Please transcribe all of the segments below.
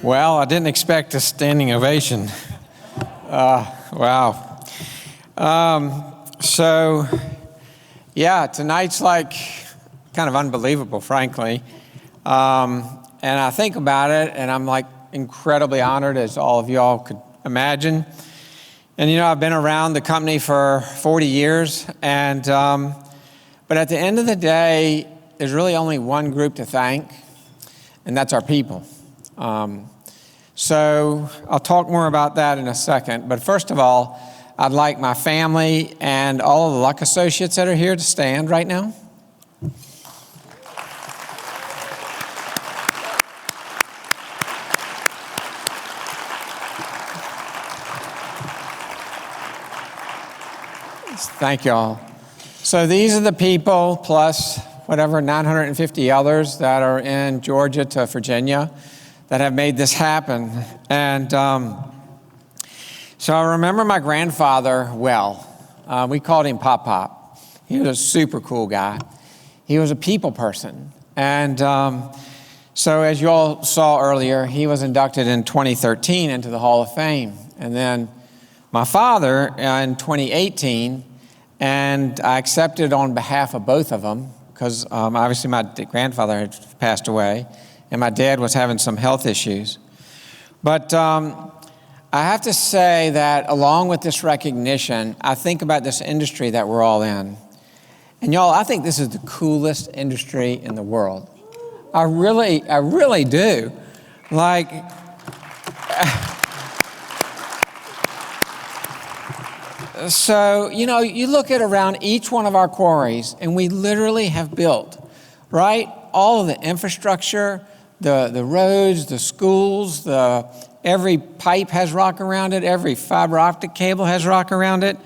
Well, I didn't expect a standing ovation. Wow. Tonight's like kind of unbelievable, frankly. And I think about it, and I'm like incredibly honored, as all of y'all could imagine. And I've been around the company for 40 years, and but at the end of the day, there's really only one group to thank, and that's our people. So I'll talk more about that in a second. But first of all, I'd like my family and all of the Luck Associates that are here to stand right now. Thank you all. So these are the people plus whatever 950 others that are in Georgia to Virginia that have made this happen. And so I remember my grandfather well. We called him Pop Pop. He was a super cool guy. He was a people person. And so as you all saw earlier, he was inducted in 2013 into the Hall of Fame. And then my father in 2018, and I accepted on behalf of both of them because obviously my grandfather had passed away and my dad was having some health issues. But I have to say that along with this recognition, I think about this industry that we're all in. And y'all, I think this is the coolest industry in the world. I really do. Like, so, you look at around each one of our quarries, and we literally have built, right? All of the infrastructure, the roads, the schools, every pipe has rock around it, every fiber optic cable has rock around it,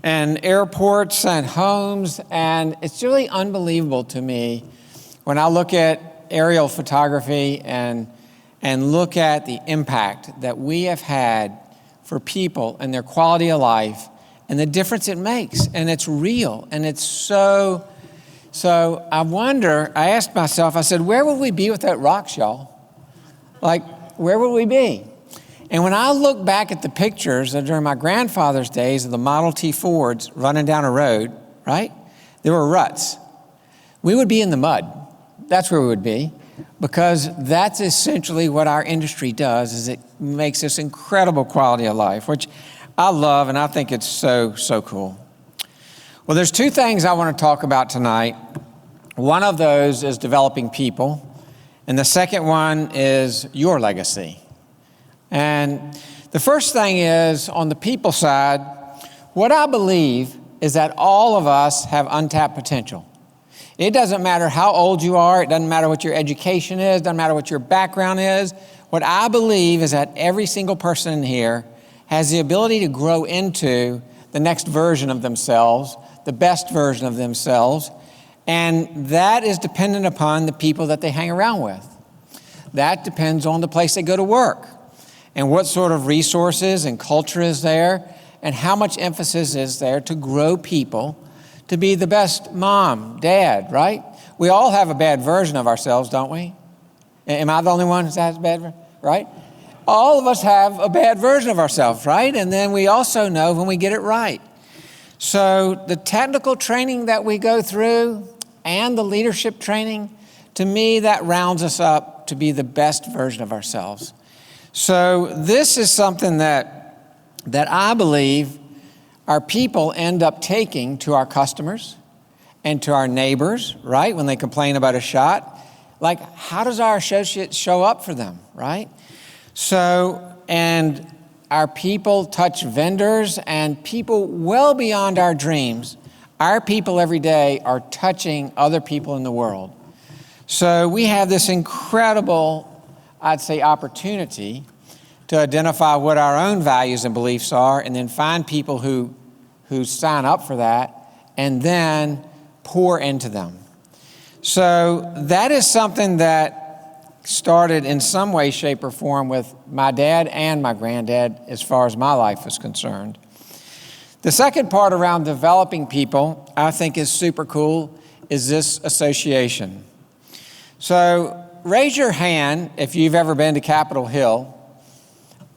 and airports and homes, and it's really unbelievable to me when I look at aerial photography and look at the impact that we have had for people and their quality of life and the difference it makes, and it's real, and it's so I asked myself, I said, where would we be without rocks, y'all? Like, where would we be? And when I look back at the pictures during my grandfather's days of the Model T Fords running down a road, right? There were ruts. We would be in the mud. That's where we would be, because that's essentially what our industry does, is it makes this incredible quality of life, which I love, and I think it's so cool. Well, there's two things I want to talk about tonight. One of those is developing people, and the second one is your legacy. And the first thing is, on the people side, what I believe is that all of us have untapped potential. It doesn't matter how old you are, it doesn't matter what your education is, it doesn't matter what your background is. What I believe is that every single person in here has the ability to grow into the next version of themselves, the best version of themselves, and that is dependent upon the people that they hang around with. That depends on the place they go to work and what sort of resources and culture is there and how much emphasis is there to grow people to be the best mom, dad, right? We all have a bad version of ourselves, don't we? Am I the only one who has a bad version, right? All of us have a bad version of ourselves, right? And then we also know when we get it right. So the technical training that we go through and the leadership training, to me, that rounds us up to be the best version of ourselves. So this is something that I believe our people end up taking to our customers and to our neighbors, right? When they complain about a shot, like, how does our associates show up for them, right? So, and our people touch vendors and people well beyond our dreams. Our people every day are touching other people in the world. So we have this incredible, I'd say, opportunity to identify what our own values and beliefs are, and then find people who sign up for that and then pour into them. So that is something that started in some way, shape, or form with my dad and my granddad as far as my life is concerned. The second part around developing people I think is super cool is this association. So raise your hand if you've ever been to Capitol Hill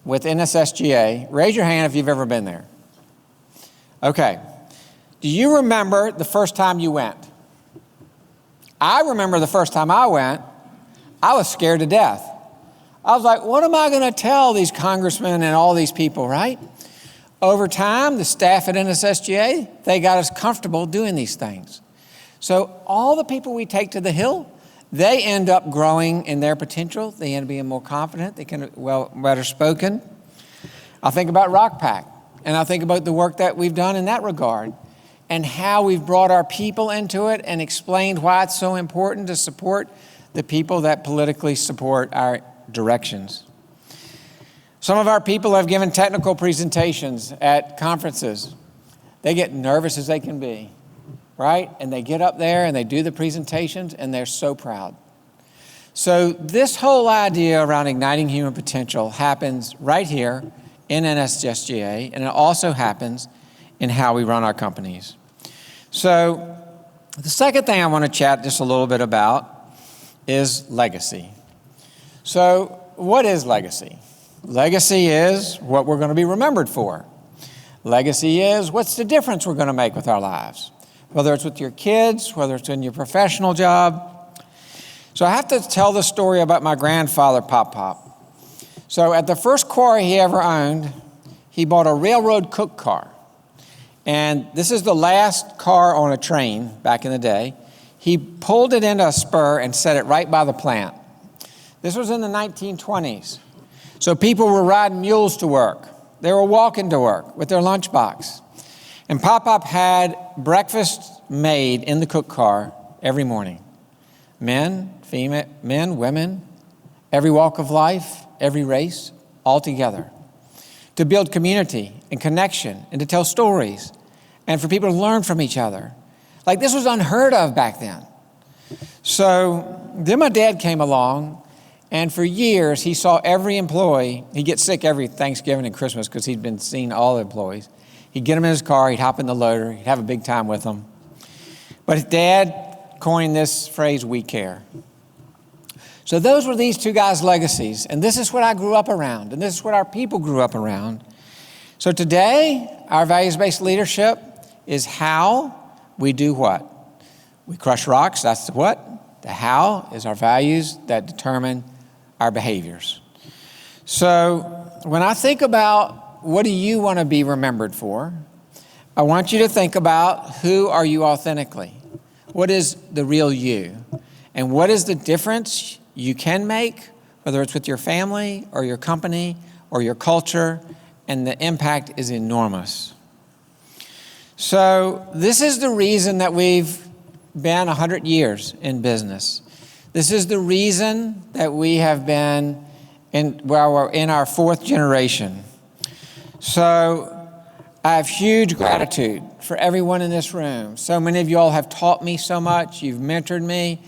with NSSGA. Raise your hand if you've ever been there. Okay. Do you remember the first time you went? I remember the first time I went, I was scared to death. I was like, what am I going to tell these congressmen and all these people, right? Over time, the staff at NSSGA, they got us comfortable doing these things. So all the people we take to the Hill, they end up growing in their potential. They end up being more confident. They can better spoken. I think about RockPack, and I think about the work that we've done in that regard and how we've brought our people into it and explained why it's so important to support the people that politically support our directions. Some of our people have given technical presentations at conferences. They get nervous as they can be, right? And they get up there and they do the presentations and they're so proud. So this whole idea around igniting human potential happens right here in NSSGA, and it also happens in how we run our companies. So the second thing I want to chat just a little bit about is legacy. So what is legacy? Legacy is what we're going to be remembered for. Legacy is what's the difference we're going to make with our lives, whether it's with your kids, whether it's in your professional job. So I have to tell the story about my grandfather, Pop. So at the first quarry he ever owned, he bought a railroad cook car. And this is the last car on a train back in the day. He pulled it into a spur and set it right by the plant. This was in the 1920s. So people were riding mules to work. They were walking to work with their lunchbox. And Pop had breakfast made in the cook car every morning. Men, women, every walk of life, every race, all together. To build community and connection and to tell stories and for people to learn from each other. Like this was unheard of back then. So then my dad came along, and for years he saw every employee, he'd get sick every Thanksgiving and Christmas because he'd been seeing all the employees. He'd get them in his car, he'd hop in the loader, he'd have a big time with them. But his dad coined this phrase, "we care." So those were these two guys' legacies, and this is what I grew up around, and this is what our people grew up around. So today, our values-based leadership is how we do what? We crush rocks, that's the what. The how is our values that determine our behaviors. So when I think about what do you want to be remembered for, I want you to think about who are you authentically? What is the real you? And what is the difference you can make, whether it's with your family or your company or your culture, and the impact is enormous. So this is the reason that we've been 100 years in business. This is the reason that we have been we're in our fourth generation. So I have huge gratitude for everyone in this room. So many of you all have taught me so much. You've mentored me.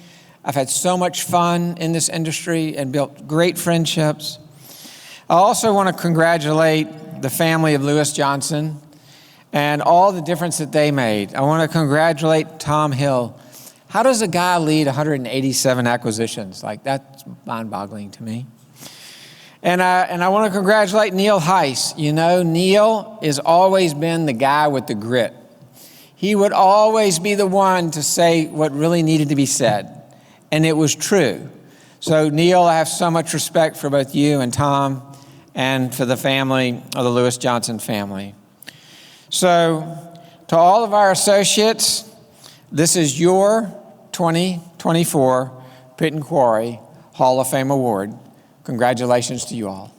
I've had so much fun in this industry and built great friendships. I also want to congratulate the family of Lewis Johnson and all the difference that they made. I want to congratulate Tom Hill. How does a guy lead 187 acquisitions? Like, that's mind-boggling to me. And I want to congratulate Neil Heiss. You know, Neil has always been the guy with the grit. He would always be the one to say what really needed to be said. And it was true. So Neil, I have so much respect for both you and Tom and for the family of the Lewis Johnson family. So to all of our associates, this is your 2024 Pit and Quarry Hall of Fame Award. Congratulations to you all.